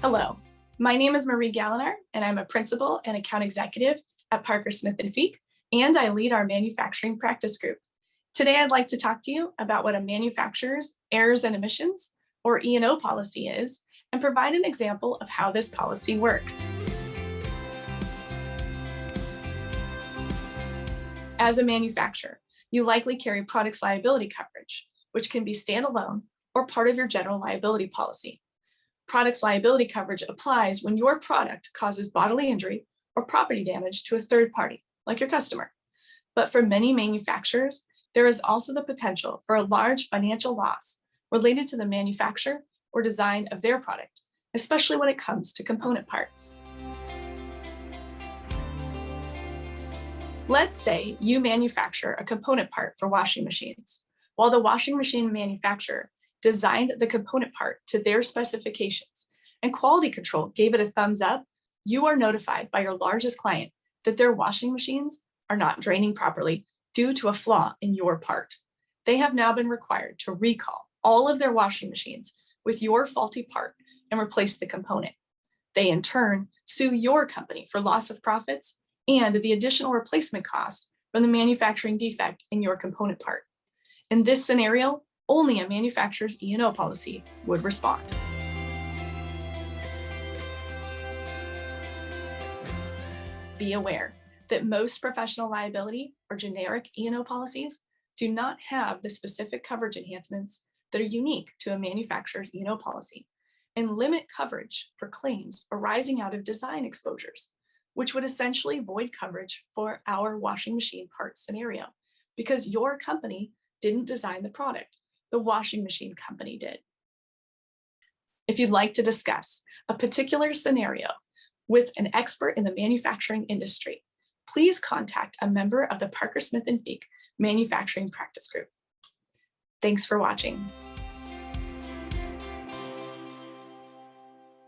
Hello, my name is Marie Gallanar, and I'm a principal and account executive at Parker Smith & Feek, and I lead our manufacturing practice group. Today, I'd like to talk to you about what a manufacturer's errors and omissions, or E&O policy is, and provide an example of how this policy works. As a manufacturer, you likely carry products liability coverage, which can be standalone or part of your general liability policy. Products liability coverage applies when your product causes bodily injury or property damage to a third party, like your customer. But for many manufacturers, there is also the potential for a large financial loss related to the manufacture or design of their product, especially when it comes to component parts. Let's say you manufacture a component part for washing machines. While the washing machine manufacturer designed the component part to their specifications and quality control gave it a thumbs up, you are notified by your largest client that their washing machines are not draining properly due to a flaw in your part. They have now been required to recall all of their washing machines with your faulty part and replace the component. They in turn sue your company for loss of profits and the additional replacement cost from the manufacturing defect in your component part. In this scenario, only a manufacturer's E&O policy would respond. Be aware that most professional liability or generic E&O policies do not have the specific coverage enhancements that are unique to a manufacturer's E&O policy and limit coverage for claims arising out of design exposures, which would essentially void coverage for our washing machine part scenario because your company didn't design the product. The washing machine company did. If you'd like to discuss a particular scenario with an expert in the manufacturing industry, please contact a member of the Parker Smith & Feek Manufacturing Practice Group. Thanks for watching.